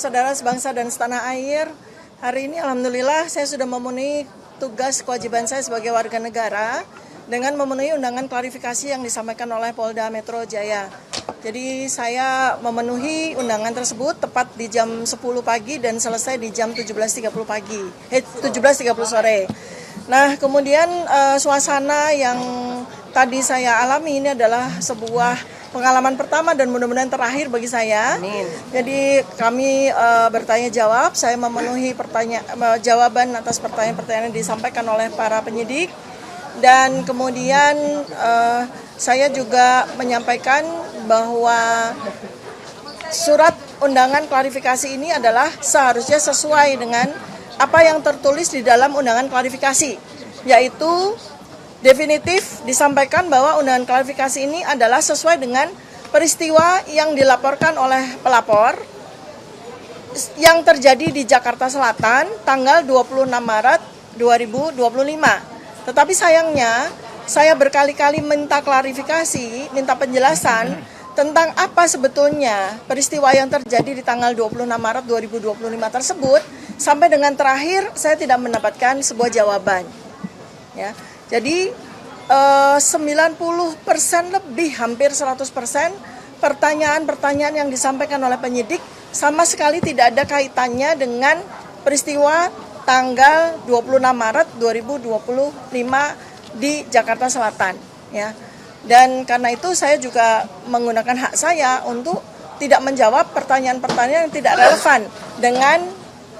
Saudara sebangsa dan setanah air, hari ini alhamdulillah saya sudah memenuhi tugas kewajiban saya sebagai warga negara dengan memenuhi undangan klarifikasi yang disampaikan oleh Polda Metro Jaya. Jadi saya memenuhi undangan tersebut tepat di jam 10 pagi dan selesai di jam 17.30 sore. Nah, kemudian suasana yang tadi saya alami ini adalah sebuah pengalaman pertama dan mudah-mudahan terakhir bagi saya. Amin. Jadi kami bertanya jawab, saya memenuhi jawaban atas pertanyaan-pertanyaan yang disampaikan oleh para penyidik. Dan kemudian saya juga menyampaikan bahwa surat undangan klarifikasi ini adalah seharusnya sesuai dengan apa yang tertulis di dalam undangan klarifikasi, yaitu definitif disampaikan bahwa undangan klarifikasi ini adalah sesuai dengan peristiwa yang dilaporkan oleh pelapor yang terjadi di Jakarta Selatan tanggal 26 Maret 2025. Tetapi sayangnya, saya berkali-kali minta klarifikasi, minta penjelasan tentang apa sebetulnya peristiwa yang terjadi di tanggal 26 Maret 2025 tersebut, sampai dengan terakhir saya tidak mendapatkan sebuah jawaban. Ya. Jadi 90% lebih, hampir 100% pertanyaan-pertanyaan yang disampaikan oleh penyidik sama sekali tidak ada kaitannya dengan peristiwa tanggal 26 Maret 2025 di Jakarta Selatan, ya. Dan karena itu saya juga menggunakan hak saya untuk tidak menjawab pertanyaan-pertanyaan yang tidak relevan dengan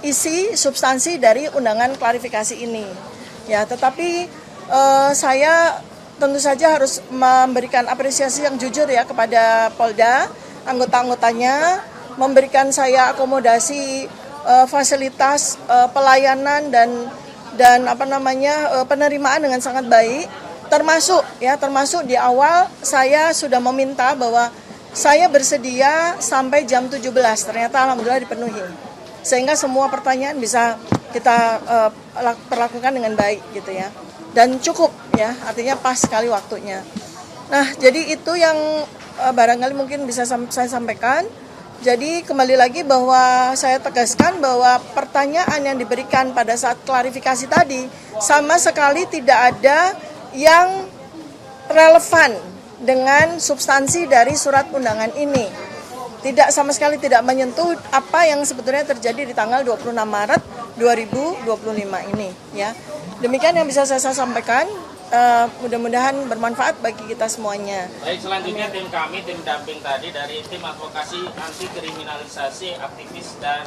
isi substansi dari undangan klarifikasi ini. Ya, tetapi saya tentu saja harus memberikan apresiasi yang jujur ya kepada Polda, anggota-anggotanya, memberikan saya akomodasi fasilitas pelayanan dan penerimaan dengan sangat baik, termasuk di awal saya sudah meminta bahwa saya bersedia sampai jam 17, ternyata alhamdulillah dipenuhi, sehingga semua pertanyaan bisa kita perlakukan dengan baik gitu ya, dan cukup ya, artinya pas sekali waktunya. Nah, jadi itu yang barangkali mungkin bisa saya sampaikan. Jadi kembali lagi bahwa saya tegaskan bahwa pertanyaan yang diberikan pada saat klarifikasi tadi sama sekali tidak ada yang relevan dengan substansi dari surat undangan ini. Tidak, sama sekali tidak menyentuh apa yang sebetulnya terjadi di tanggal 26 Maret 2025 ini, ya. Demikian yang bisa saya sampaikan. Mudah-mudahan bermanfaat bagi kita semuanya. Baik, selanjutnya tim kami, tim damping tadi dari tim advokasi anti kriminalisasi aktivis dan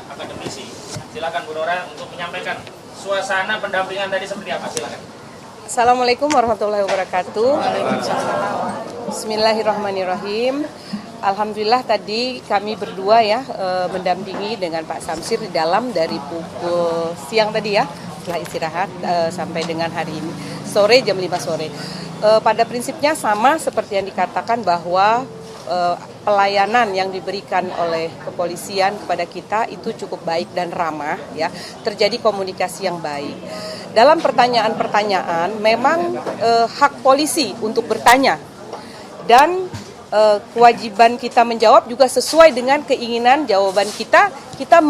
akademisi. Silakan Bu Nora untuk menyampaikan suasana pendampingan tadi seperti apa, silakan. Assalamualaikum warahmatullahi wabarakatuh. Bismillahirrahmanirrahim. Alhamdulillah tadi kami berdua ya mendampingi dengan Pak Samsir di dalam dari pukul siang tadi ya, setelah istirahat sampai dengan hari ini sore jam 5 sore. Pada prinsipnya sama seperti yang dikatakan bahwa pelayanan yang diberikan oleh kepolisian kepada kita itu cukup baik dan ramah ya. Terjadi komunikasi yang baik. Dalam pertanyaan-pertanyaan memang hak polisi untuk bertanya dan kewajiban kita menjawab juga sesuai dengan keinginan jawaban kita. Kita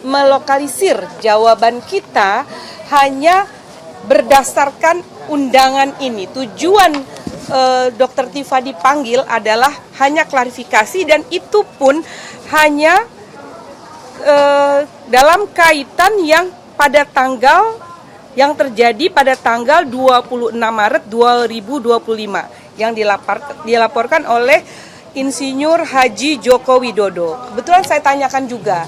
melokalisir jawaban kita hanya berdasarkan undangan ini. Tujuan Dr. Tifa dipanggil adalah hanya klarifikasi dan itu pun hanya dalam kaitan yang pada tanggal yang terjadi pada tanggal 26 Maret 2025 yang dilaporkan oleh Insinyur Haji Joko Widodo. Kebetulan saya tanyakan juga,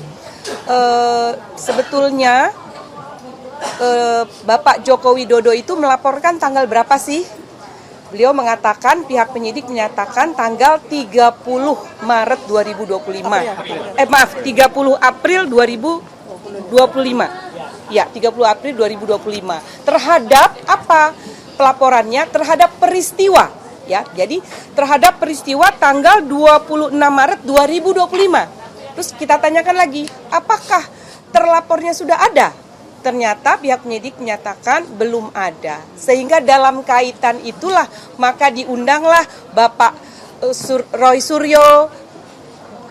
sebetulnya Bapak Joko Widodo itu melaporkan tanggal berapa sih? Beliau mengatakan, pihak penyidik menyatakan tanggal 30 Maret 2025. 30 April 2025. Ya, 30 April 2025. Terhadap apa pelaporannya? Terhadap peristiwa. Ya, jadi terhadap peristiwa tanggal 26 Maret 2025. Terus kita tanyakan lagi, apakah terlapornya sudah ada? Ternyata pihak penyidik menyatakan belum ada. Sehingga dalam kaitan itulah maka diundanglah Bapak Roy Suryo,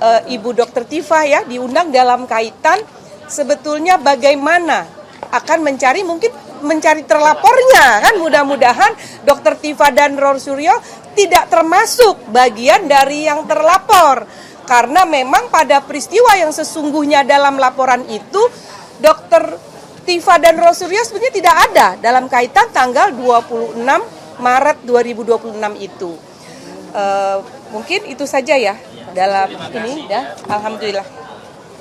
Ibu Dr. Tifa ya diundang dalam kaitan sebetulnya bagaimana akan mencari terlapornya kan, mudah-mudahan Dr. Tifa dan Ror Suryo tidak termasuk bagian dari yang terlapor karena memang pada peristiwa yang sesungguhnya dalam laporan itu Dr. Tifa dan Ror Suryo sebenarnya tidak ada dalam kaitan tanggal 26 Maret 2026 itu. Mungkin itu saja ya dalam ini ya. Alhamdulillah.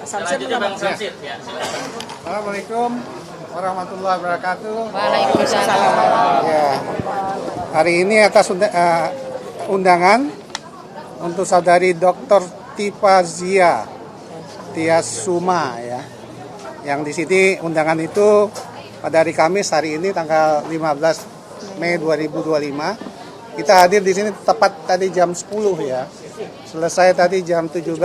Selanjutnya Bang Samsir ya, silakan. Assalamualaikum warahmatullahi wabarakatuh. Waalaikumsalam. Ya, hari ini atas undangan untuk saudari Dr. Tifa Zia Tiasuma ya. Yang di sini undangan itu pada hari Kamis hari ini tanggal 15 Mei 2025. Kita hadir di sini tepat tadi jam 10 ya. Selesai tadi jam 17.30.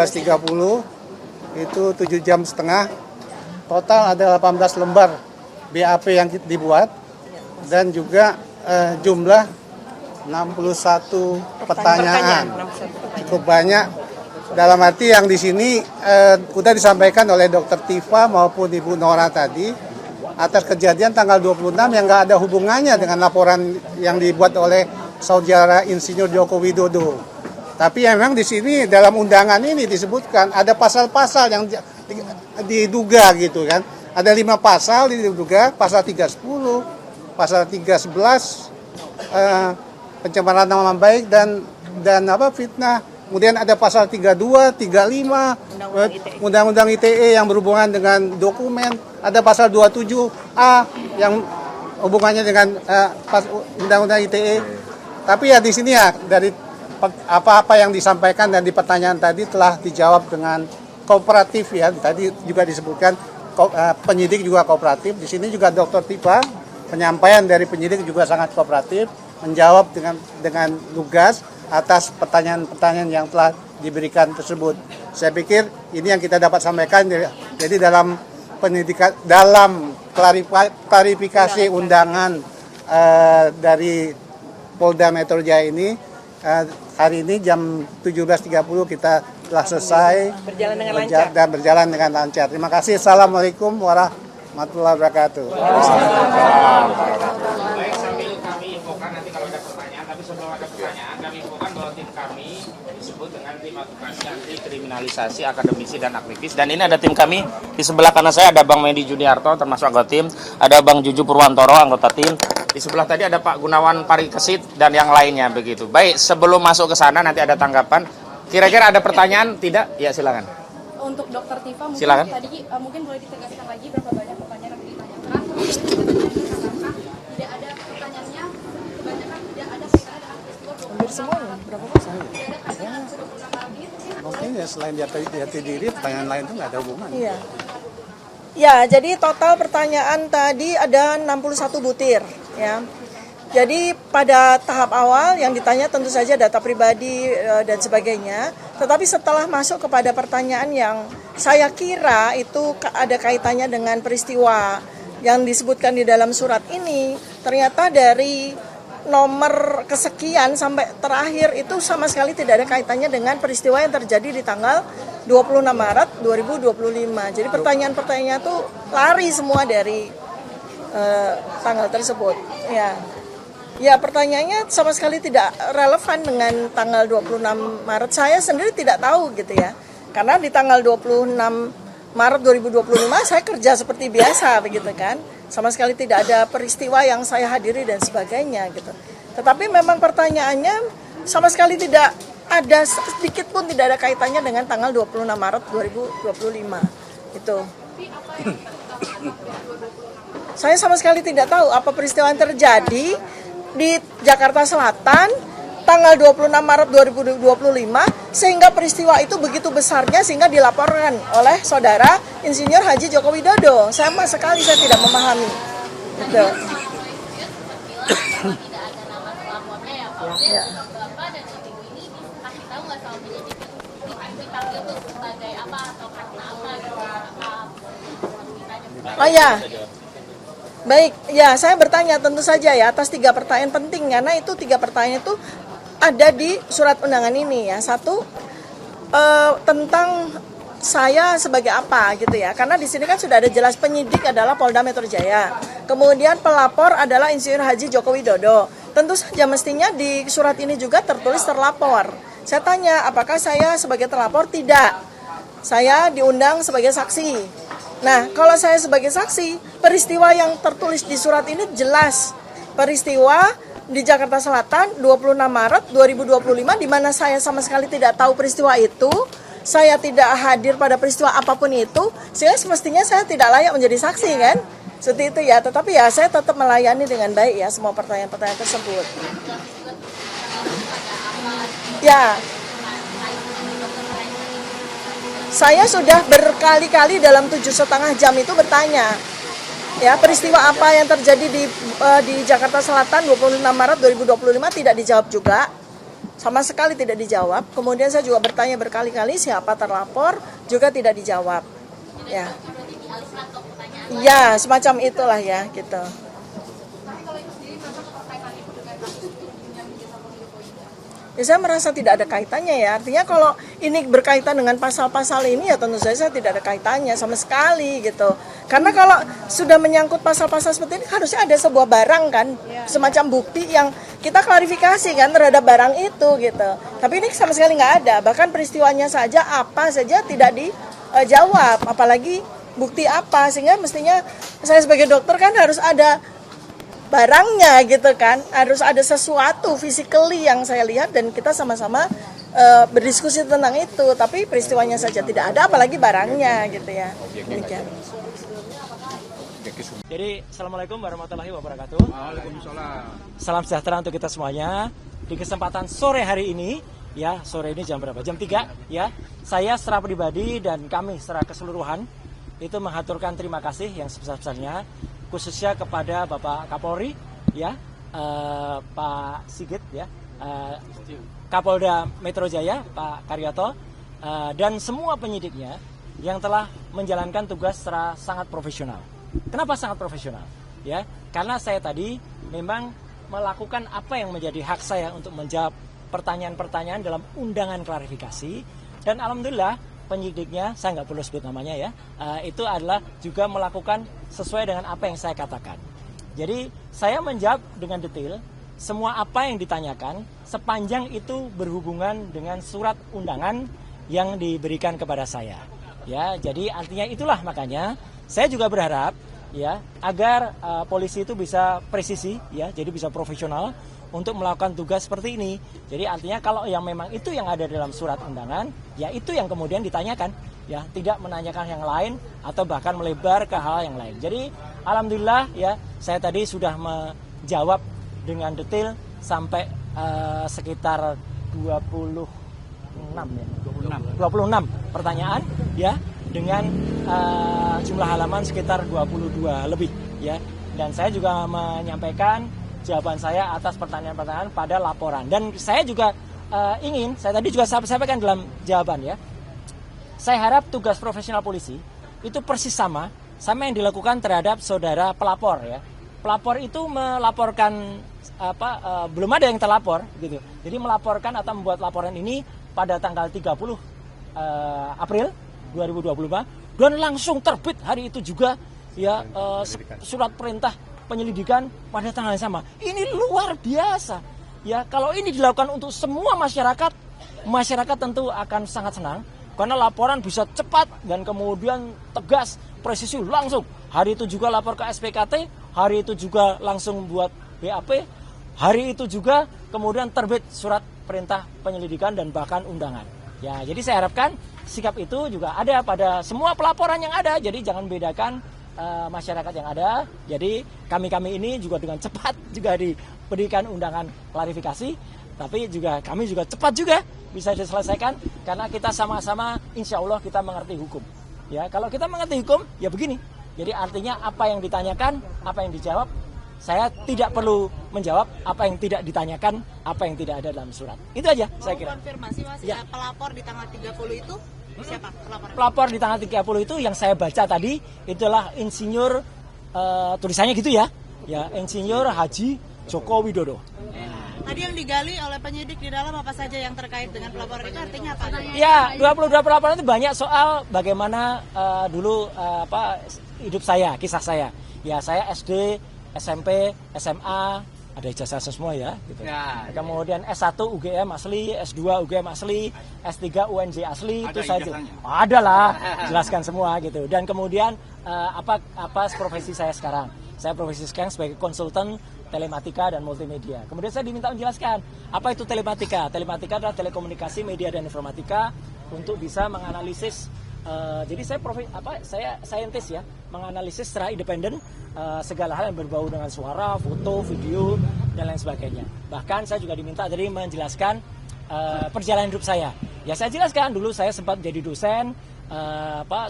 Itu 7 jam setengah. Total ada 18 lembar BAP yang dibuat dan juga jumlah 61 pertanyaan. Cukup banyak. Dalam arti yang di sini sudah disampaikan oleh Dr. Tifa maupun Ibu Nora tadi atas kejadian tanggal 26 yang nggak ada hubungannya dengan laporan yang dibuat oleh Saudara Insinyur Joko Widodo. Tapi memang di sini dalam undangan ini disebutkan ada pasal-pasal yang diduga gitu kan. Ada 5 pasal diduga, pasal 310, pasal 311, pencemaran nama baik dan fitnah. Kemudian ada pasal 32, 35, Undang-Undang ITE yang berhubungan dengan dokumen. Ada pasal 27A yang hubungannya dengan Undang-Undang ITE. Tapi ya di sini ya dari apa-apa yang disampaikan dan di pertanyaan tadi telah dijawab dengan kooperatif ya. Tadi juga disebutkan penyidik juga kooperatif. Di sini juga Dr. Tifa penyampaian dari penyidik juga sangat kooperatif, menjawab dengan lugas atas pertanyaan-pertanyaan yang telah diberikan tersebut. Saya pikir ini yang kita dapat sampaikan. Jadi dalam pendidikan, dalam klarifikasi undangan dari Polda Metro Jaya ini hari ini jam 17.30 kita telah selesai berjalan dengan lancar. Terima kasih. Assalamualaikum warahmatullahi wabarakatuh. Baik, sambil kami infokan nanti kalau ada pertanyaan, tapi sebelum ada pertanyaan kami infokan bahwa tim kami disebut dengan tim advokasi anti kriminalisasi akademisi dan aktivis. Dan ini ada tim kami di sebelah kanan saya ada Bang Medi Juniarto termasuk anggota tim, ada Bang Juju Purwantoro anggota tim. Di sebelah tadi ada Pak Gunawan Parikesit dan yang lainnya begitu. Baik, sebelum masuk ke sana nanti ada tanggapan. Kira-kira ada pertanyaan? Tidak? Ya silakan. Untuk Dr. Tifa mungkin Silakan. tadi mungkin boleh ditegaskan lagi berapa banyak pertanyaan yang ditanyakan. Tidak ada pertanyaannya, kebanyakan tidak ada kaitannya dengan peristiwa 26 Hampir semuanya, berapa pasal? Tidak ada kaitannya dengan 26 Maret. Mungkin ya selain jati diri, pertanyaan lain itu nggak ada hubungan. Iya. Ya, jadi total pertanyaan tadi ada 61 butir, ya. Jadi pada tahap awal yang ditanya tentu saja data pribadi dan sebagainya, tetapi setelah masuk kepada pertanyaan yang saya kira itu ada kaitannya dengan peristiwa yang disebutkan di dalam surat ini, ternyata dari nomor kesekian sampai terakhir itu sama sekali tidak ada kaitannya dengan peristiwa yang terjadi di tanggal 26 Maret 2025. Jadi pertanyaan-pertanyaannya itu lari semua dari tanggal tersebut. Ya, pertanyaannya sama sekali tidak relevan dengan tanggal 26 Maret. Saya sendiri tidak tahu gitu ya. Karena di tanggal 26 Maret 2025 saya kerja seperti biasa begitu kan. Sama sekali tidak ada peristiwa yang saya hadiri dan sebagainya gitu. Tetapi memang pertanyaannya sama sekali tidak ada sedikit pun tidak ada kaitannya dengan tanggal 26 Maret 2025 itu. Saya sama sekali tidak tahu apa peristiwa yang terjadi di Jakarta Selatan tanggal 26 Maret 2025 sehingga peristiwa itu begitu besarnya sehingga dilaporkan oleh Saudara Insinyur Haji Joko Widodo. Sama sekali saya tidak memahami. Gitu. Ya. Oh ya, baik, ya saya bertanya tentu saja ya atas 3 pertanyaan penting karena itu 3 pertanyaan itu ada di surat undangan ini ya. Satu, tentang saya sebagai apa gitu ya, karena di sini kan sudah ada jelas penyidik adalah Polda Metro Jaya, kemudian pelapor adalah Insinyur Haji Joko Widodo. Tentu saja mestinya di surat ini juga tertulis terlapor. Saya tanya apakah saya sebagai terlapor? Tidak, saya diundang sebagai saksi. Nah, kalau saya sebagai saksi, peristiwa yang tertulis di surat ini jelas, peristiwa di Jakarta Selatan 26 Maret 2025 di mana saya sama sekali tidak tahu peristiwa itu. Saya tidak hadir pada peristiwa apapun itu, sehingga semestinya saya tidak layak menjadi saksi kan? Seperti itu ya, tetapi ya saya tetap melayani dengan baik ya semua pertanyaan-pertanyaan tersebut. Ya, saya sudah berkali-kali dalam 7,5 jam itu bertanya, ya peristiwa apa yang terjadi di Jakarta Selatan 26 Maret 2025 tidak dijawab juga. Sama sekali tidak dijawab. Kemudian saya juga bertanya berkali-kali siapa terlapor, juga tidak dijawab. Ya, ya semacam itulah ya gitu. Ya, saya merasa tidak ada kaitannya ya. Artinya kalau ini berkaitan dengan pasal-pasal ini ya tentu saja saya tidak ada kaitannya sama sekali gitu. Karena kalau sudah menyangkut pasal-pasal seperti ini harusnya ada sebuah barang kan, semacam bukti yang kita klarifikasi kan terhadap barang itu gitu. Tapi ini sama sekali nggak ada. Bahkan peristiwanya saja apa saja tidak dijawab. Apalagi bukti apa, sehingga mestinya saya sebagai dokter kan harus ada barangnya gitu kan, harus ada sesuatu physically yang saya lihat dan kita sama-sama berdiskusi tentang itu, tapi peristiwanya saja tidak ada apalagi barangnya gitu ya. Demikian. Jadi assalamualaikum warahmatullahi wabarakatuh. Waalaikumsalam. Salam sejahtera untuk kita semuanya. Di kesempatan sore hari ini, ya sore ini jam berapa? Jam 3 ya. Saya secara pribadi dan kami secara keseluruhan itu mengaturkan terima kasih yang sebesar-besarnya khususnya kepada Bapak Kapolri ya, Pak Sigit ya, Kapolda Metro Jaya Pak Karyoto dan semua penyidiknya yang telah menjalankan tugas secara sangat profesional. Kenapa sangat profesional? Ya, karena saya tadi memang melakukan apa yang menjadi hak saya untuk menjawab pertanyaan-pertanyaan dalam undangan klarifikasi dan alhamdulillah penyidiknya, saya nggak perlu sebut namanya ya, itu adalah juga melakukan sesuai dengan apa yang saya katakan. Jadi saya menjawab dengan detail semua apa yang ditanyakan sepanjang itu berhubungan dengan surat undangan yang diberikan kepada saya. Ya, jadi artinya itulah makanya saya juga berharap ya agar polisi itu bisa presisi ya, jadi bisa profesional untuk melakukan tugas seperti ini. Jadi artinya kalau yang memang itu yang ada dalam surat undangan, ya itu yang kemudian ditanyakan, ya tidak menanyakan yang lain atau bahkan melebar ke hal yang lain. Jadi alhamdulillah ya saya tadi sudah menjawab dengan detail sampai sekitar 26 pertanyaan ya dengan jumlah halaman sekitar 22 lebih ya. Dan saya juga menyampaikan jawaban saya atas pertanyaan-pertanyaan pada laporan. Dan saya juga saya tadi juga sampaikan dalam jawaban ya, saya harap tugas profesional polisi itu persis sama yang dilakukan terhadap saudara pelapor ya. Pelapor itu melaporkan belum ada yang terlapor gitu. Jadi melaporkan atau membuat laporan ini pada tanggal 30 April 2025 dan langsung terbit hari itu juga ya surat perintah penyelidikan pada tanggal yang sama. Ini luar biasa. Ya, kalau ini dilakukan untuk semua masyarakat tentu akan sangat senang karena laporan bisa cepat dan kemudian tegas, presisi langsung. Hari itu juga lapor ke SPKT, hari itu juga langsung buat BAP, hari itu juga kemudian terbit surat perintah penyelidikan dan bahkan undangan. Ya, jadi saya harapkan sikap itu juga ada pada semua pelaporan yang ada. Jadi jangan bedakan masyarakat yang ada. Jadi kami ini juga dengan cepat juga diberikan undangan klarifikasi, tapi juga kami juga cepat juga bisa diselesaikan karena kita sama-sama insya Allah kita mengerti hukum. Ya, kalau kita mengerti hukum ya begini. Jadi artinya apa yang ditanyakan, apa yang dijawab, saya tidak perlu menjawab apa yang tidak ditanyakan, apa yang tidak ada dalam surat. Itu aja saya kira. Konfirmasi Mas, ya. Pelapor di tanggal 30 itu siapa? Pelapor di tanggal 30 itu yang saya baca tadi itulah Insinyur tulisannya gitu ya. Ya, Insinyur Haji Joko Widodo. Nah, Tadi yang digali oleh penyidik di dalam apa saja yang terkait dengan pelaporan itu artinya apa? Ya, 22 pelaporan itu banyak soal bagaimana dulu hidup saya, kisah saya. Ya, saya SD, SMP, SMA, ada ijazah semua ya. Gitu. Kemudian S1 UGM asli, S2 UGM asli, S3 UNJ asli, itu saya ada lah, jelaskan semua gitu. Dan kemudian apa profesi saya sekarang? Saya profesi sekarang sebagai konsultan telematika dan multimedia. Kemudian saya diminta menjelaskan apa itu telematika. Telematika adalah telekomunikasi, media dan informatika untuk bisa menganalisis. Jadi saya saintis ya, menganalisis secara independen segala hal yang berbau dengan suara, foto, video dan lain sebagainya. Bahkan saya juga diminta jadi menjelaskan perjalanan hidup saya. Ya saya jelaskan dulu saya sempat jadi dosen.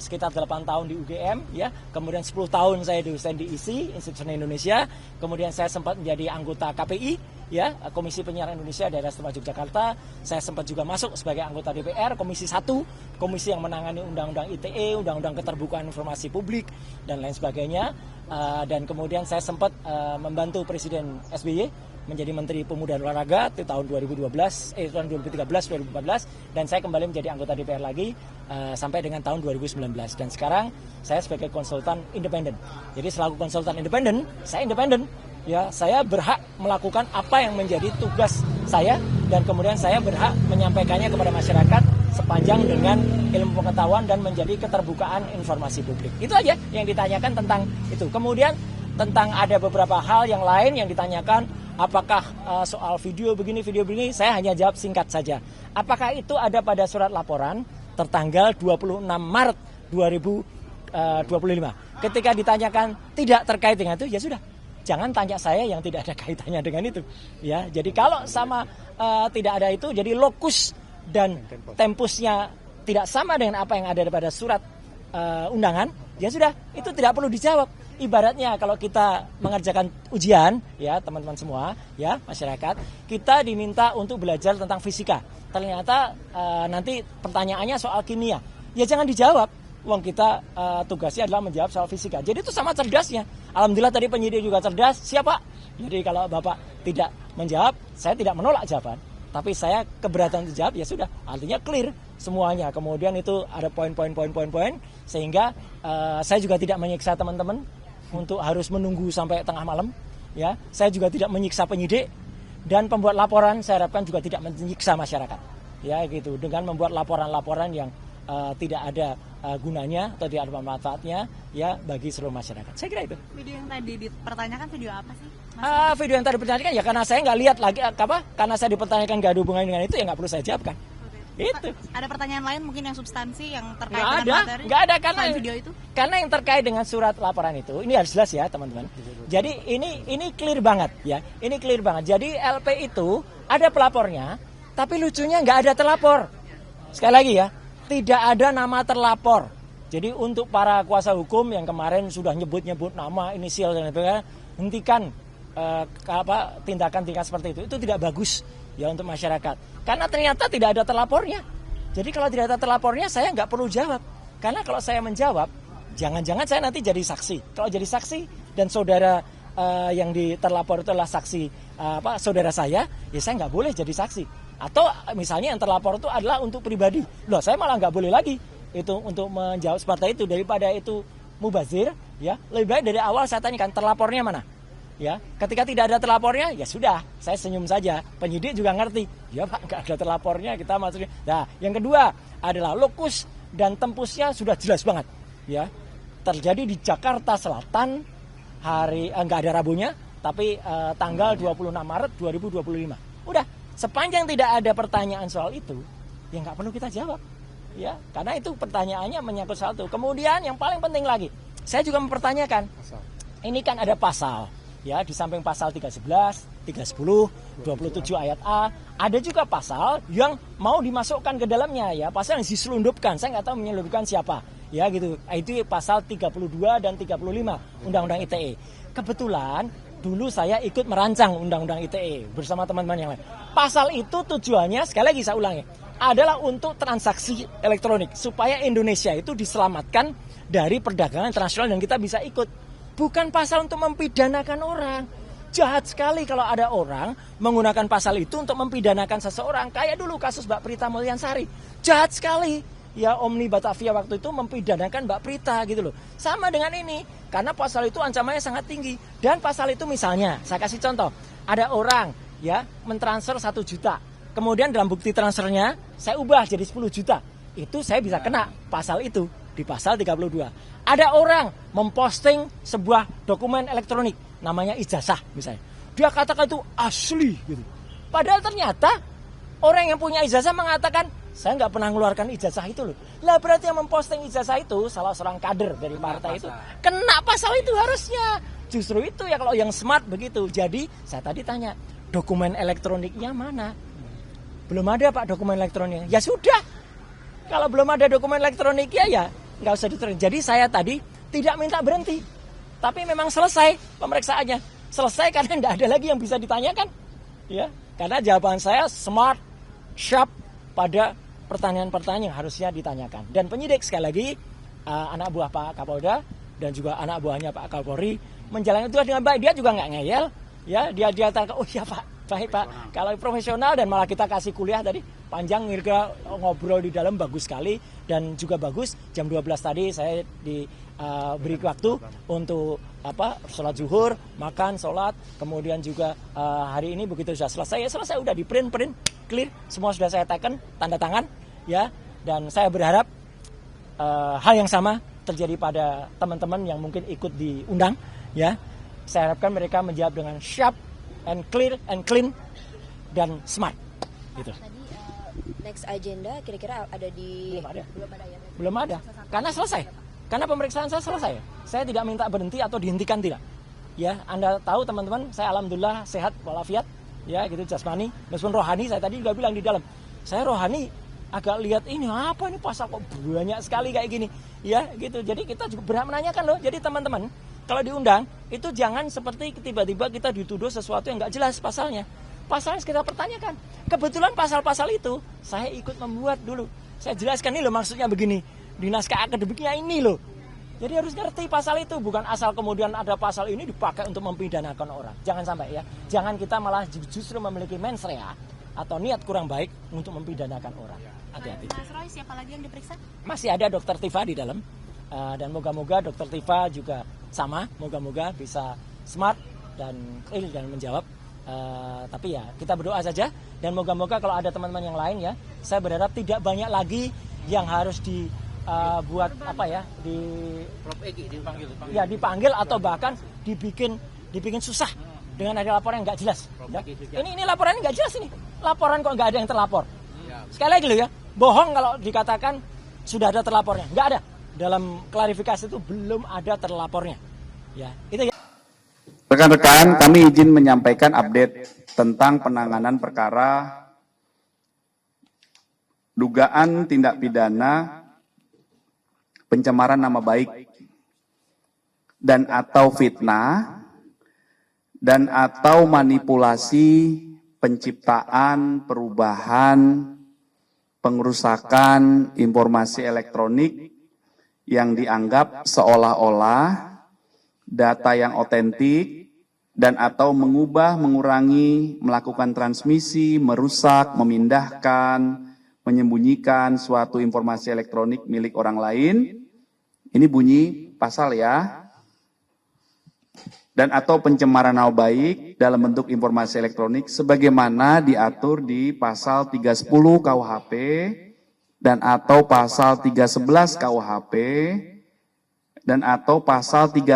Sekitar 8 tahun di UGM ya, kemudian 10 tahun saya dosen di ISI, Institut Seni Indonesia, kemudian saya sempat menjadi anggota KPI ya, Komisi Penyiaran Indonesia Daerah Istimewa Yogyakarta. Saya sempat juga masuk sebagai anggota DPR Komisi 1, komisi yang menangani undang-undang ITE, undang-undang keterbukaan informasi publik dan lain sebagainya. Dan kemudian saya sempat membantu Presiden SBY menjadi Menteri Pemuda dan Olahraga di tahun 2013-2014 dan saya kembali menjadi anggota DPR lagi sampai dengan tahun 2019 dan sekarang saya sebagai konsultan independen. Jadi selaku konsultan independen, saya independen ya, saya berhak melakukan apa yang menjadi tugas saya dan kemudian saya berhak menyampaikannya kepada masyarakat sepanjang dengan ilmu pengetahuan dan menjadi keterbukaan informasi publik. Itu aja yang ditanyakan tentang itu. Kemudian tentang ada beberapa hal yang lain yang ditanyakan, apakah soal video begini, saya hanya jawab singkat saja. Apakah itu ada pada surat laporan tertanggal 26 Maret 2025. Ketika ditanyakan tidak terkait dengan itu, ya sudah. Jangan tanya saya yang tidak ada kaitannya dengan itu. Ya, jadi kalau sama tidak ada itu, jadi lokus dan tempusnya tidak sama dengan apa yang ada pada surat undangan, ya sudah, itu tidak perlu dijawab. Ibaratnya kalau kita mengerjakan ujian, ya teman-teman semua, ya masyarakat, kita diminta untuk belajar tentang fisika. Ternyata nanti pertanyaannya soal kimia, ya jangan dijawab. Wong kita tugasnya adalah menjawab soal fisika. Jadi itu sama cerdasnya. Alhamdulillah tadi penyidik juga cerdas. Siapa? Jadi kalau Bapak tidak menjawab, saya tidak menolak jawaban. Tapi saya keberatan untuk jawab, ya sudah. Artinya clear semuanya. Kemudian itu ada poin-poin sehingga saya juga tidak menyiksa teman-teman untuk harus menunggu sampai tengah malam. Ya, saya juga tidak menyiksa penyidik dan pembuat laporan. Saya harapkan juga tidak menyiksa masyarakat. Ya, gitu. Dengan membuat laporan-laporan yang tidak ada gunanya atau tidak ada manfaatnya ya bagi seluruh masyarakat. Saya kira itu. Video yang tadi dipertanyakan video apa sih? Video yang tadi dipertanyakan ya karena saya nggak lihat lagi karena saya dipertanyakan nggak ada hubungannya dengan itu ya nggak perlu saya jawabkan. Itu. Ada pertanyaan lain mungkin yang substansi yang terkait dengan materi? Nggak ada karena video itu. Karena yang terkait dengan surat laporan itu ini harus jelas ya teman-teman. Jadi ini clear banget ya. Ini clear banget. Jadi LP itu ada pelapornya, tapi lucunya nggak ada terlapor. Sekali lagi ya. Tidak ada nama terlapor. Jadi untuk para kuasa hukum yang kemarin sudah nyebut-nyebut nama, inisial dan sebagainya, hentikan tindakan-tindakan seperti itu. Itu tidak bagus ya untuk masyarakat. Karena ternyata tidak ada terlapornya. Jadi kalau tidak ada terlapornya, saya nggak perlu jawab. Karena kalau saya menjawab, jangan-jangan saya nanti jadi saksi. Kalau jadi saksi dan saudara yang terlapor itu adalah saksi saudara saya, ya saya nggak boleh jadi saksi. Atau misalnya yang terlapor itu adalah untuk pribadi. Loh, saya malah nggak boleh lagi itu untuk menjawab seperti itu. Daripada itu mubazir, ya lebih baik dari awal saya tanyakan terlapornya mana. Ya, ketika tidak ada terlapornya, ya sudah, saya senyum saja. Penyidik juga ngerti. Ya Pak, nggak ada terlapornya, kita maksudnya. Nah, yang kedua adalah lokus dan tempusnya sudah jelas banget. Ya, terjadi di Jakarta Selatan nggak ada Rabunya, tapi tanggal 26 Maret 2025. Udah. Sepanjang tidak ada pertanyaan soal itu, ya nggak perlu kita jawab, ya karena itu pertanyaannya menyangkut soal itu. Kemudian yang paling penting lagi, saya juga mempertanyakan, ini kan ada pasal, ya di samping pasal 311, 310, 27 ayat A, ada juga pasal yang mau dimasukkan ke dalamnya, ya pasal yang diselundupkan, saya nggak tahu menyelundupkan siapa, ya gitu. Itu pasal 32 dan 35 Undang-Undang ITE. Kebetulan dulu saya ikut merancang Undang-Undang ITE bersama teman-teman yang lain. Pasal itu tujuannya, sekali lagi saya ulangi, adalah untuk transaksi elektronik. Supaya Indonesia itu diselamatkan dari perdagangan internasional dan kita bisa ikut. Bukan pasal untuk mempidanakan orang. Jahat sekali kalau ada orang menggunakan pasal itu untuk mempidanakan seseorang. Kayak dulu kasus Mbak Prita Mulyansari. Jahat sekali. Ya Omni Batavia waktu itu mempidanakan Mbak Prita gitu loh. Sama dengan ini. Karena pasal itu ancamannya sangat tinggi. Dan pasal itu misalnya, saya kasih contoh. Ada orang ya mentransfer 1 juta. Kemudian dalam bukti transfernya saya ubah jadi 10 juta. Itu saya bisa kena pasal itu di pasal 32. Ada orang memposting sebuah dokumen elektronik namanya ijazah misalnya. Dia katakan itu asli gitu. Padahal ternyata orang yang punya ijazah mengatakan saya nggak pernah mengeluarkan ijazah itu loh. Lah berarti yang memposting ijazah itu salah seorang kader dari partai itu kena pasal itu harusnya. Justru itu ya kalau yang smart begitu. Jadi saya tadi tanya dokumen elektroniknya mana? Belum ada Pak dokumen elektroniknya. Ya sudah. Kalau belum ada dokumen elektroniknya ya nggak usah diterima. Jadi saya tadi tidak minta berhenti. Tapi memang selesai pemeriksaannya. Selesai karena tidak ada lagi yang bisa ditanyakan. Ya, karena jawaban saya smart, sharp pada pertanyaan-pertanyaan yang harusnya ditanyakan. Dan penyidik sekali lagi, anak buah Pak Kapolda dan juga anak buahnya Pak Kapolri menjalankan tugas dengan baik. Dia juga nggak ngeyel. Ya, dia katakan, oh iya Pak, baik Pak. Kalau profesional dan malah kita kasih kuliah tadi panjang, Mirka ngobrol di dalam bagus sekali dan juga bagus. Jam 12 tadi saya diberi waktu untuk sholat zuhur, makan, sholat, kemudian juga hari ini begitu sudah selesai, ya selesai udah di print clear, semua sudah saya teken, tanda tangan, ya. Dan saya berharap hal yang sama terjadi pada teman-teman yang mungkin ikut diundang, ya. Saya harapkan mereka menjawab dengan sharp and clear and clean dan smart, gitu. Next agenda kira-kira ada di Belum ada. Karena selesai. Karena pemeriksaan saya selesai. Saya tidak minta berhenti atau dihentikan, tidak. Ya, Anda tahu teman-teman, saya alhamdulillah sehat walafiat, ya gitu jasmani. Meskipun rohani saya tadi juga bilang di dalam. Saya rohani agak lihat ini apa ini pasal kok banyak sekali kayak gini. Ya, gitu. Jadi kita juga berhak menanyakan loh. Jadi teman-teman, kalau diundang itu jangan seperti tiba-tiba kita dituduh sesuatu yang nggak jelas pasalnya. Pasalnya kita pertanyakan. Kebetulan pasal-pasal itu saya ikut membuat dulu. Saya jelaskan ini loh maksudnya begini. Di naskah akademiknya ini loh. Jadi harus ngerti pasal itu. Bukan asal kemudian ada pasal ini dipakai untuk mempidanakan orang. Jangan sampai ya. Jangan kita malah justru memiliki mens rea atau niat kurang baik untuk mempidanakan orang. Hati-hati. Mas Roy, siapa lagi yang diperiksa? Masih ada Dr. Tifa di dalam. Dan moga-moga Dr. Tifa juga sama. Moga-moga bisa smart dan clear dan menjawab. Tapi ya kita berdoa saja dan moga-moga kalau ada teman-teman yang lain ya, saya berharap tidak banyak lagi yang harus dibuat dipanggil atau bahkan dibikin susah dengan ada laporan yang nggak jelas. Ya. Ini laporan nggak jelas ini. Laporan kok nggak ada yang terlapor. Sekali lagi loh ya, bohong kalau dikatakan sudah ada terlapornya. Nggak ada. Dalam klarifikasi itu belum ada terlapornya. Ya, itu ya. Rekan-rekan, kami izin menyampaikan update tentang penanganan perkara dugaan tindak pidana pencemaran nama baik dan atau fitnah dan atau manipulasi penciptaan, perubahan, pengerusakan informasi elektronik yang dianggap seolah-olah data yang otentik dan atau mengubah, mengurangi, melakukan transmisi, merusak, memindahkan, menyembunyikan suatu informasi elektronik milik orang lain. Ini bunyi pasal ya. Dan atau pencemaran nama baik dalam bentuk informasi elektronik sebagaimana diatur di pasal 310 KUHP dan atau pasal 311 KUHP dan atau pasal 35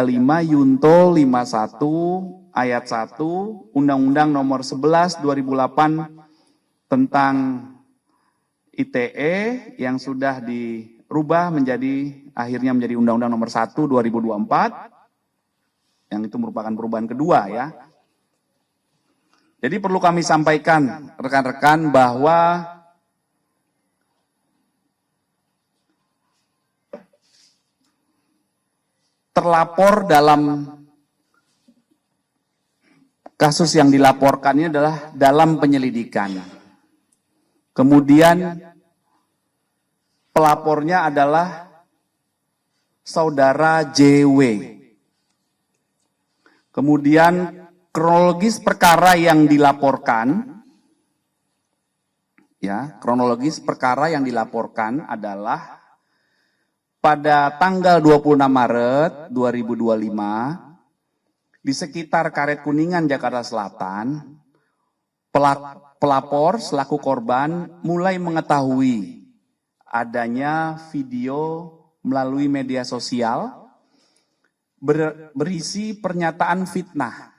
Yunto 51 ayat 1 Undang-Undang Nomor 11 2008 tentang ITE yang sudah dirubah akhirnya menjadi Undang-Undang Nomor 1 2024 yang itu merupakan perubahan kedua ya. Jadi perlu kami sampaikan rekan-rekan bahwa terlapor dalam kasus yang dilaporkannya adalah dalam penyelidikan. Kemudian pelapornya adalah saudara JW. Kemudian kronologis perkara yang dilaporkan, ya, kronologis perkara yang dilaporkan adalah pada tanggal 26 Maret 2025 di sekitar Karet Kuningan, Jakarta Selatan, pelapor selaku korban mulai mengetahui adanya video melalui media sosial berisi pernyataan fitnah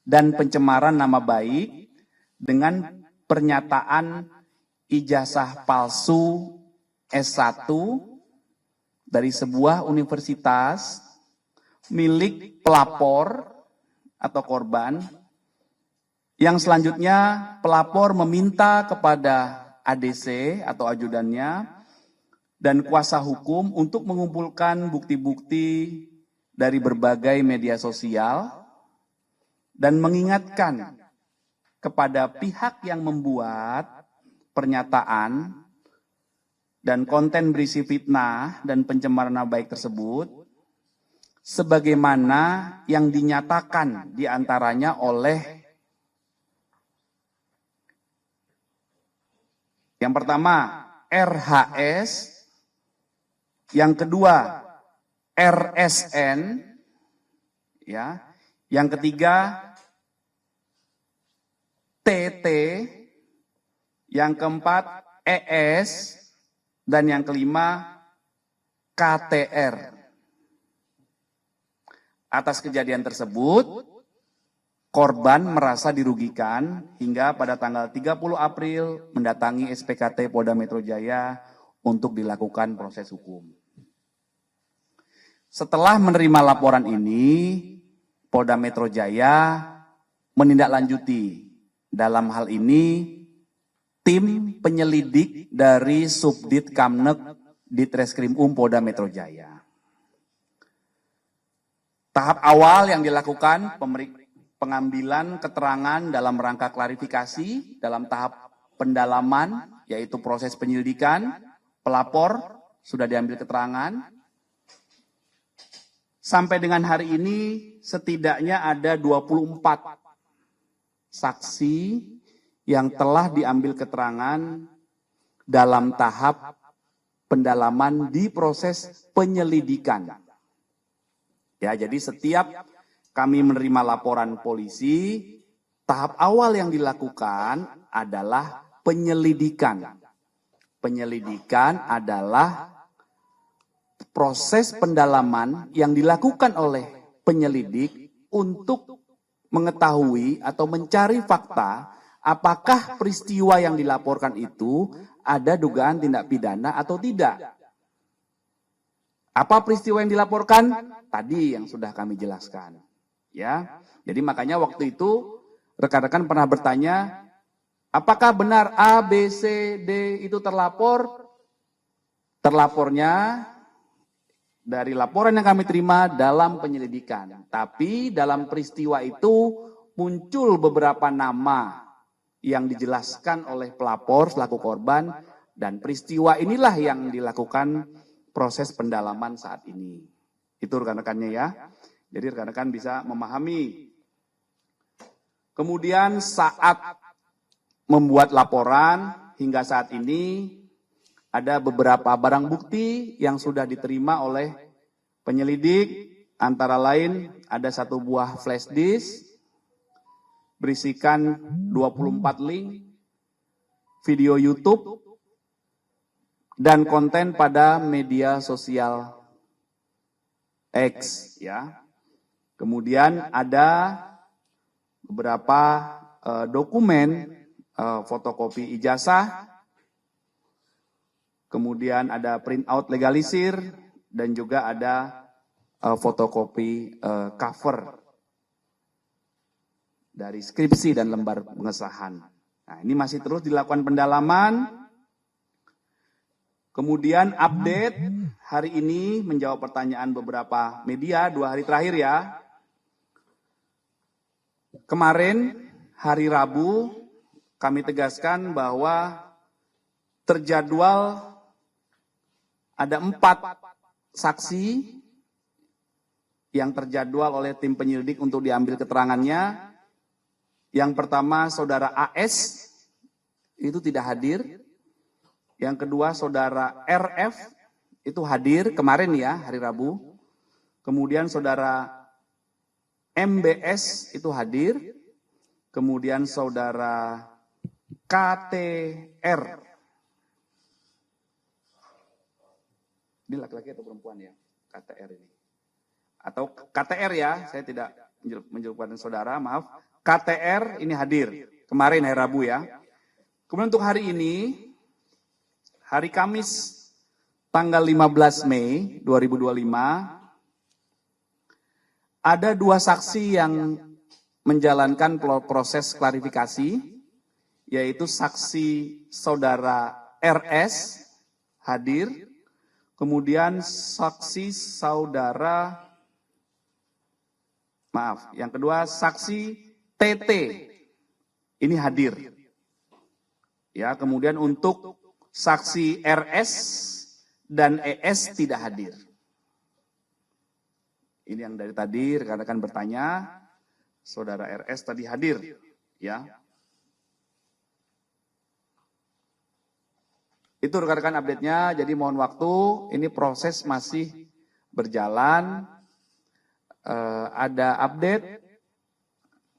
dan pencemaran nama baik dengan pernyataan ijazah palsu S1 dari sebuah universitas milik pelapor atau korban, yang selanjutnya pelapor meminta kepada ADC atau ajudannya dan kuasa hukum untuk mengumpulkan bukti-bukti dari berbagai media sosial dan mengingatkan kepada pihak yang membuat pernyataan dan konten berisi fitnah dan pencemaran nama baik tersebut sebagaimana yang dinyatakan diantaranya oleh yang pertama RHS, yang kedua RSN, ya, yang ketiga TT, yang keempat ES, dan yang kelima KTR. Atas kejadian tersebut, korban merasa dirugikan hingga pada tanggal 30 April mendatangi SPKT Polda Metro Jaya untuk dilakukan proses hukum. Setelah menerima laporan ini, Polda Metro Jaya menindaklanjuti. Dalam hal ini, tim penyelidik dari Subdit Kamnek Ditreskrim Polda Metro Jaya. Tahap awal yang dilakukan pengambilan keterangan dalam rangka klarifikasi dalam tahap pendalaman, yaitu proses penyelidikan, pelapor sudah diambil keterangan. Sampai dengan hari ini setidaknya ada 24 saksi yang telah diambil keterangan dalam tahap pendalaman di proses penyelidikan. Ya, jadi setiap kami menerima laporan polisi, tahap awal yang dilakukan adalah penyelidikan. Penyelidikan adalah proses pendalaman yang dilakukan oleh penyelidik untuk mengetahui atau mencari fakta apakah peristiwa yang dilaporkan itu ada dugaan tindak pidana atau tidak. Apa peristiwa yang dilaporkan? Tadi yang sudah kami jelaskan. Ya, jadi makanya waktu itu rekan-rekan pernah bertanya, apakah benar A, B, C, D itu terlapor? Terlapornya dari laporan yang kami terima dalam penyelidikan. Tapi dalam peristiwa itu muncul beberapa nama yang dijelaskan oleh pelapor selaku korban, dan peristiwa inilah yang dilakukan proses pendalaman saat ini. Itu rekan-rekannya ya. Jadi rekan-rekan bisa memahami. Kemudian saat membuat laporan hingga saat ini ada beberapa barang bukti yang sudah diterima oleh penyelidik. Antara lain ada satu buah flash disk berisikan 24 link video YouTube dan konten pada media sosial X, ya. Kemudian ada beberapa dokumen fotokopi ijazah, kemudian ada printout legalisir, dan juga ada fotokopi cover dari skripsi dan lembar pengesahan. Nah, ini masih terus dilakukan pendalaman. Kemudian update hari ini menjawab pertanyaan beberapa media 2 hari terakhir ya. Kemarin hari Rabu kami tegaskan bahwa terjadwal ada 4 saksi yang terjadwal oleh tim penyelidik untuk diambil keterangannya. Yang pertama saudara AS itu tidak hadir. Yang kedua saudara RF itu hadir kemarin ya, hari Rabu. Kemudian saudara MBS itu hadir. Kemudian saudara KTR. Ini laki-laki atau perempuan ya? KTR ini. Atau KTR ya, saya tidak menjawabkan saudara, maaf. KTR ini hadir kemarin hari Rabu ya. Kemudian untuk hari ini, hari Kamis tanggal 15 Mei 2025, ada 2 saksi yang menjalankan proses klarifikasi, yaitu saksi saudara RS hadir, kemudian saksi saudara, yang kedua saksi TT ini hadir. Ya, kemudian untuk saksi RS dan ES tidak hadir. Ini yang dari tadi rekan-rekan bertanya, saudara RS tadi hadir, ya. Itu rekan-rekan update-nya, jadi mohon waktu, ini proses masih berjalan, ada update,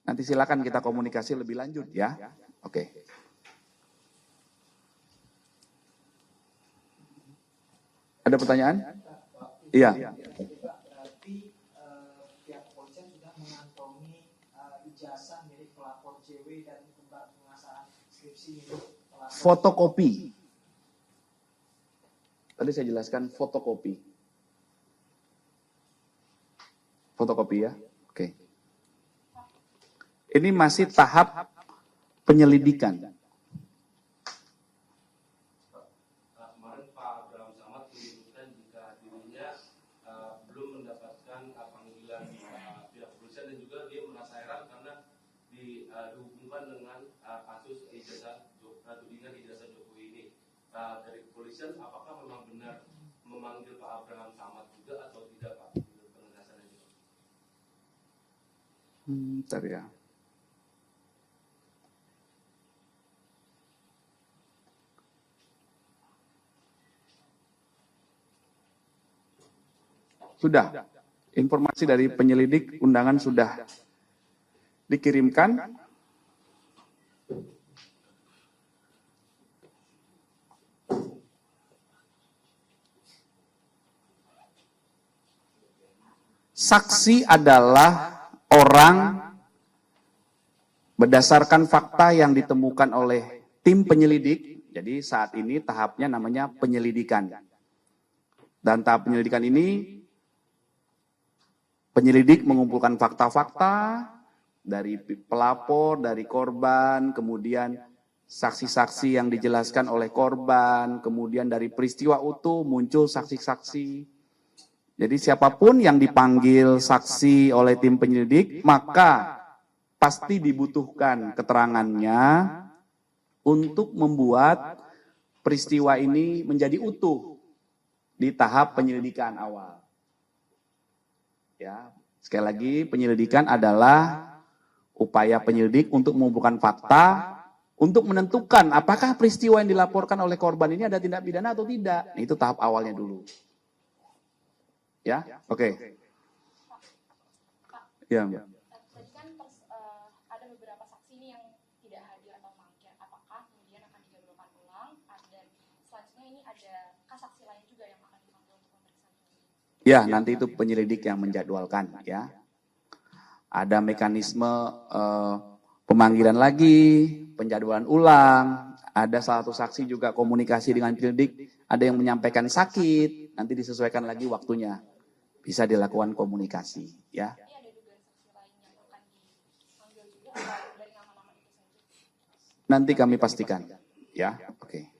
nanti silakan kita komunikasi lebih lanjut ya. Oke. Ada pertanyaan? Iya. Berarti pihak kepolisian sudah mengantongi ijazah milik pelapor JW dan penguasaan skripsi milik pelapor. Fotokopi. Tadi saya jelaskan fotokopi. Fotokopi ya. Oke. Ini masih tahap penyelidikan. Kemarin Pak Abraham Samad menyebutkan jika dirinya belum mendapatkan panggilan pihak kepolisian dan juga dia merasa heran karena dihubungkan dengan kasus tudingan ijazah Jokowi ini. Dari kepolisian, apakah memang benar memanggil Pak Abraham Samad juga atau tidak Pak? Penegasannya juga. Bentar ya. Sudah, informasi dari penyelidik undangan sudah dikirimkan. Saksi adalah orang berdasarkan fakta yang ditemukan oleh tim penyelidik. Jadi saat ini tahapnya namanya penyelidikan. Dan tahap penyelidikan ini penyelidik mengumpulkan fakta-fakta dari pelapor, dari korban, kemudian saksi-saksi yang dijelaskan oleh korban, kemudian dari peristiwa utuh muncul saksi-saksi. Jadi siapapun yang dipanggil saksi oleh tim penyelidik, maka pasti dibutuhkan keterangannya untuk membuat peristiwa ini menjadi utuh di tahap penyelidikan awal. Ya, sekali lagi penyelidikan adalah upaya penyelidik untuk mengumpulkan fakta untuk menentukan apakah peristiwa yang dilaporkan oleh korban ini ada tindak pidana atau tidak. Nah, itu tahap awalnya dulu. Ya, oke. Ya. Tadi kan ada beberapa saksi nih yang tidak hadir atau mangkir. Apakah kemudian akan dijadwalkan ulang? Dan selanjutnya ini ada saksi lain juga yang akan dipanggil untuk pemeriksaan? Ya, nanti itu penyelidik yang menjadwalkan. Ya, ada mekanisme pemanggilan lagi, penjadwalan ulang. Ada salah satu saksi juga komunikasi dengan penyelidik. Ada yang menyampaikan sakit, nanti disesuaikan lagi waktunya. Bisa dilakukan komunikasi, ya. Nanti kami pastikan, ya. Oke.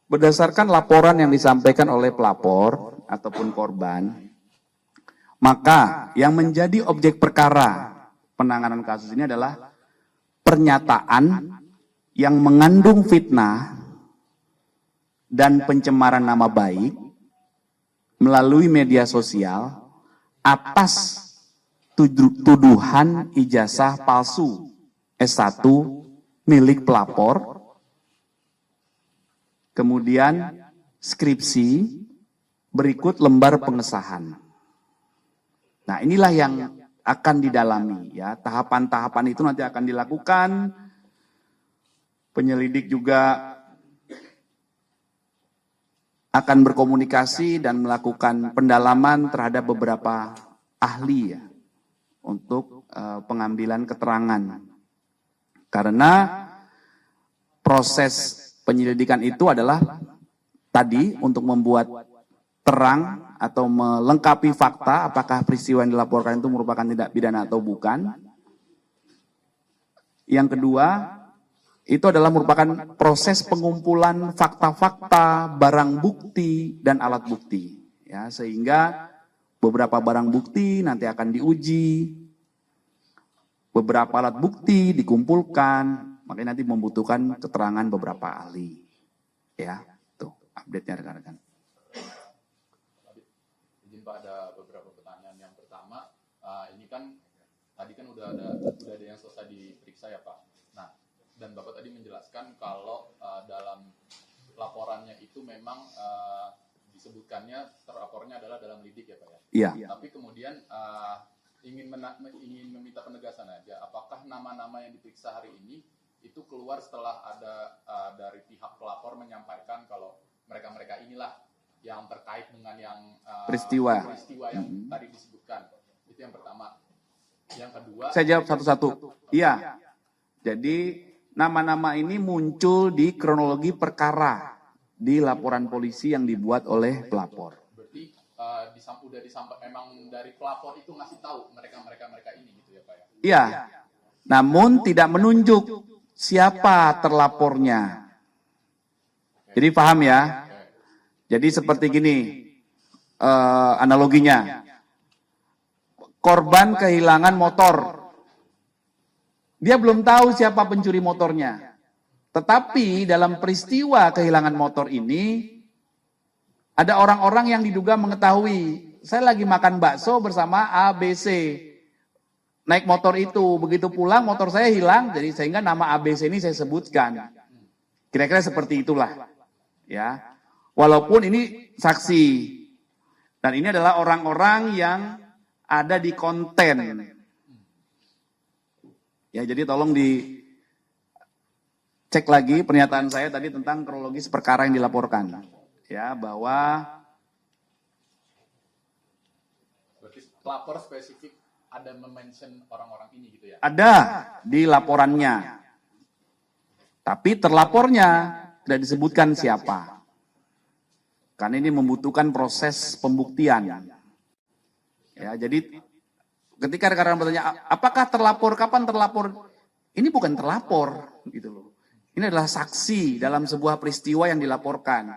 berdasarkan laporan yang disampaikan oleh pelapor ataupun korban, maka yang menjadi objek perkara penanganan kasus ini adalah pernyataan yang mengandung fitnah dan pencemaran nama baik melalui media sosial atas tuduhan ijazah palsu S1 milik pelapor, kemudian skripsi, berikut lembar pengesahan. Nah, inilah yang akan didalami ya. Tahapan-tahapan itu nanti akan dilakukan. Penyelidik juga akan berkomunikasi dan melakukan pendalaman terhadap beberapa ahli ya untuk pengambilan keterangan. Karena proses penyelidikan itu adalah tadi untuk membuat terang atau melengkapi fakta apakah peristiwa yang dilaporkan itu merupakan tindak pidana atau bukan. Yang kedua, itu adalah merupakan proses pengumpulan fakta-fakta, barang bukti, dan alat bukti. Ya, sehingga beberapa barang bukti nanti akan diuji, beberapa alat bukti dikumpulkan, makanya nanti membutuhkan keterangan beberapa ahli. Ya, tuh update-nya rekan-rekan. Izin Pak, ada beberapa pertanyaan. Yang pertama, ini kan tadi kan udah ada yang selesai diperiksa ya Pak. Nah, dan Bapak tadi menjelaskan kalau dalam laporannya itu memang disebutkannya terlapornya adalah dalam lidik ya Pak ya. Iya. Tapi kemudian ingin meminta penegasan aja, apakah nama-nama yang diperiksa hari ini itu keluar setelah ada dari pihak pelapor menyampaikan kalau mereka-mereka inilah yang terkait dengan yang peristiwa yang tadi disebutkan. Itu yang pertama. Yang kedua, saya jawab satu-satu. Iya. Jadi nama-nama ini muncul di kronologi perkara di laporan polisi yang dibuat oleh pelapor. Berarti udah disampaikan emang dari pelapor itu ngasih tahu mereka ini gitu ya Pak ya? Iya. Namun tidak menunjuk siapa terlapornya. Jadi paham ya? Jadi seperti gini analoginya. Korban kehilangan motor. Dia belum tahu siapa pencuri motornya. Tetapi dalam peristiwa kehilangan motor ini, ada orang-orang yang diduga mengetahui. Saya lagi makan bakso bersama ABC. Naik motor itu, begitu pulang motor saya hilang, jadi sehingga nama ABC ini saya sebutkan. Kira-kira seperti itulah. Ya. Walaupun ini saksi. Dan ini adalah orang-orang yang ada di konten. Ya, jadi tolong dicek lagi pernyataan saya tadi tentang kronologis perkara yang dilaporkan. Ya, bahwa berarti pelapor spesifik ada mention orang-orang ini gitu ya? Ada di laporannya. Tapi terlapornya tidak disebutkan siapa. Karena ini membutuhkan proses pembuktian. Ya, jadi ketika rekan-rekan bertanya, apakah terlapor, kapan terlapor? Ini bukan terlapor, gitu loh. Ini adalah saksi dalam sebuah peristiwa yang dilaporkan.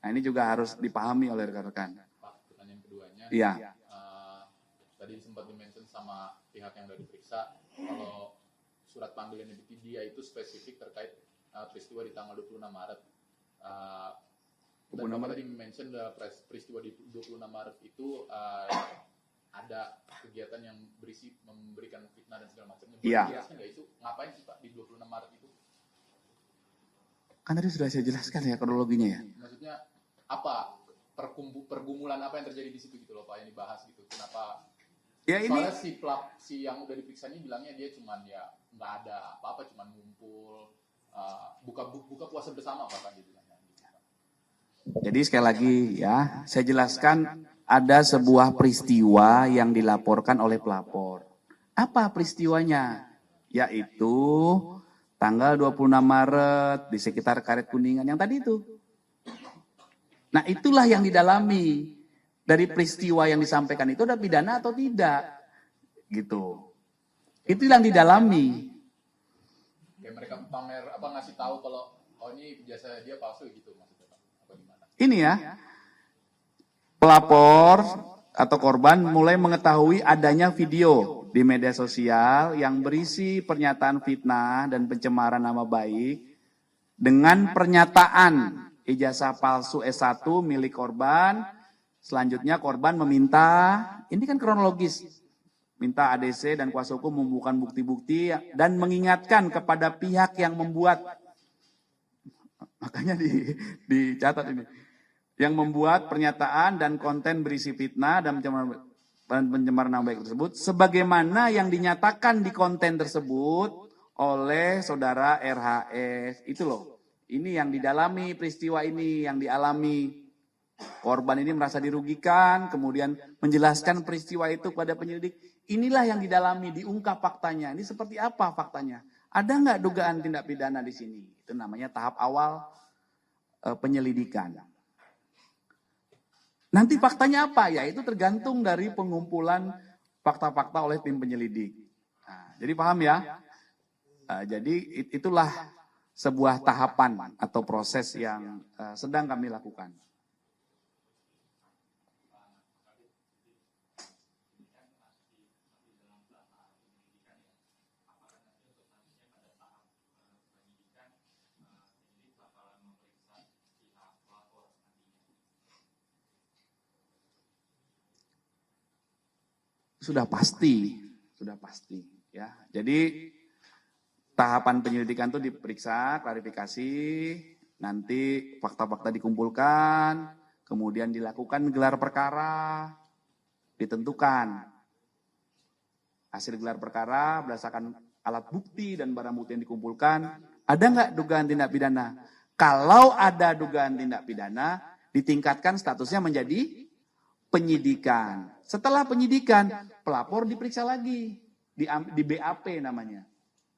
Nah, ini juga harus dipahami oleh rekan-rekan. Pak, pertanyaan keduanya. Iya. Tadi sempat di-mention sama pihak yang sudah diperiksa, kalau surat panggilan dia itu spesifik terkait peristiwa di tanggal 26 Maret. Dan Bapak tadi mention peristiwa di 26 Maret itu ada kegiatan yang berisi memberikan fitnah dan segala macamnya. Iya. Jelasnya nggak itu? Ngapain sih Pak di 26 Maret itu? Kan tadi sudah saya jelaskan ya kronologinya ya. Maksudnya apa? Pergumulan apa yang terjadi di situ gitu loh Pak yang dibahas gitu. Kenapa? Ya ini soalnya si yang udah diperiksa ini bilangnya dia cuman ya nggak ada apa-apa, cuman ngumpul buka puasa bersama Pak kan dia bilangnya. Jadi sekali lagi ya, saya jelaskan ada sebuah peristiwa yang dilaporkan oleh pelapor. Apa peristiwanya? Yaitu tanggal 26 Maret di sekitar Karet Kuningan yang tadi itu. Nah, itulah yang didalami. Dari peristiwa yang disampaikan itu ada pidana atau tidak. Gitu. Itu yang didalami. Kayak mereka pamer apa ngasih tahu kalau oh ini jasa dia palsu gitu maksudnya Pak. Ini ya, pelapor atau korban mulai mengetahui adanya video di media sosial yang berisi pernyataan fitnah dan pencemaran nama baik dengan pernyataan ijazah palsu S1 milik korban. Selanjutnya korban meminta, ini kan kronologis, minta ADC dan kuasa hukum membuka bukti-bukti dan mengingatkan kepada pihak yang membuat, makanya dicatat ini, yang membuat pernyataan dan konten berisi fitnah dan pencemaran nama baik tersebut, sebagaimana yang dinyatakan di konten tersebut oleh saudara RHS. Itu loh, ini yang didalami peristiwa ini, yang dialami. Korban ini merasa dirugikan, kemudian menjelaskan peristiwa itu kepada penyelidik. Inilah yang didalami, diungkap faktanya. Ini seperti apa faktanya? Ada nggak dugaan tindak pidana di sini? Itu namanya tahap awal penyelidikan. Nanti faktanya apa? Ya itu tergantung dari pengumpulan fakta-fakta oleh tim penyelidik. Nah, jadi paham ya? Jadi itulah sebuah tahapan atau proses yang sedang kami lakukan. Sudah pasti ya. Jadi tahapan penyelidikan itu diperiksa, klarifikasi, nanti fakta-fakta dikumpulkan, kemudian dilakukan gelar perkara, ditentukan hasil gelar perkara berdasarkan alat bukti dan barang bukti yang dikumpulkan, ada nggak dugaan tindak pidana? Kalau ada dugaan tindak pidana, ditingkatkan statusnya menjadi penyidikan. Setelah penyidikan, pelapor diperiksa lagi, di BAP namanya.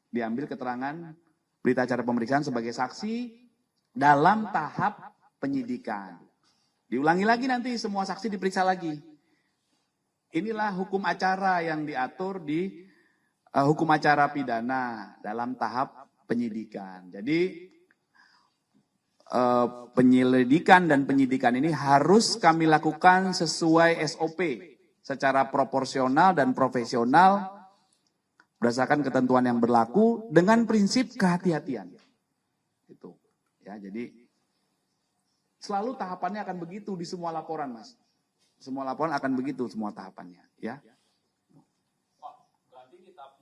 Diambil keterangan berita acara pemeriksaan sebagai saksi dalam tahap penyidikan. Diulangi lagi nanti semua saksi diperiksa lagi. Inilah hukum acara yang diatur di hukum acara pidana dalam tahap penyidikan. Jadi penyelidikan dan penyidikan ini harus kami lakukan sesuai SOP secara proporsional dan profesional berdasarkan ketentuan yang berlaku dengan prinsip kehati-hatian. Itu. Ya, jadi selalu tahapannya akan begitu di semua laporan, Mas. Semua laporan akan begitu semua tahapannya, ya. Pak, berarti kita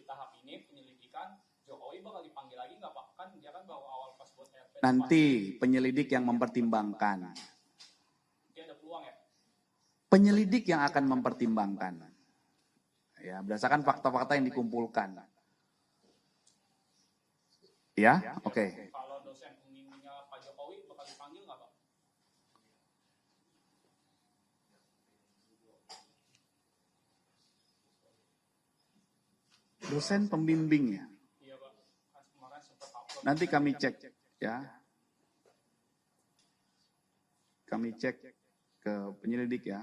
tahap ini penyelidikan Jokowi bakal dipanggil lagi nggak, Pak? Kan dia kan baru awal pas buat RP. Nanti penyelidik yang mempertimbangkan. Dia ada peluang ya? Penyelidik yang akan mempertimbangkan. Ya, berdasarkan fakta-fakta yang dikumpulkan. Ya, oke. Kalau dosen pembimbingnya Pak Jokowi bakal dipanggil nggak, Pak? Dosen pembimbingnya. Iya, Pak. Kan kemarin sempat upload. Nanti kami cek, ya. Kami cek ke penyelidik ya.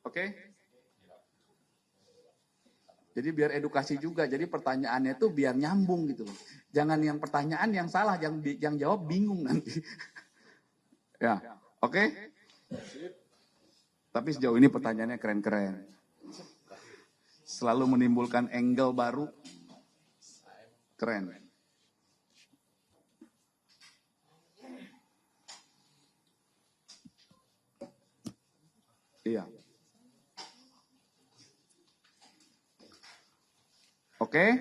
Oke? Jadi biar edukasi juga. Jadi pertanyaannya itu biar nyambung gitu loh. Jangan yang pertanyaan yang salah, yang jawab bingung nanti. Ya, oke? Tapi sejauh ini pertanyaannya keren-keren. Selalu menimbulkan angle baru. Keren. Iya. Oke?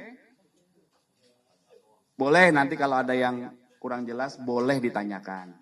Boleh nanti kalau ada yang kurang jelas, boleh ditanyakan.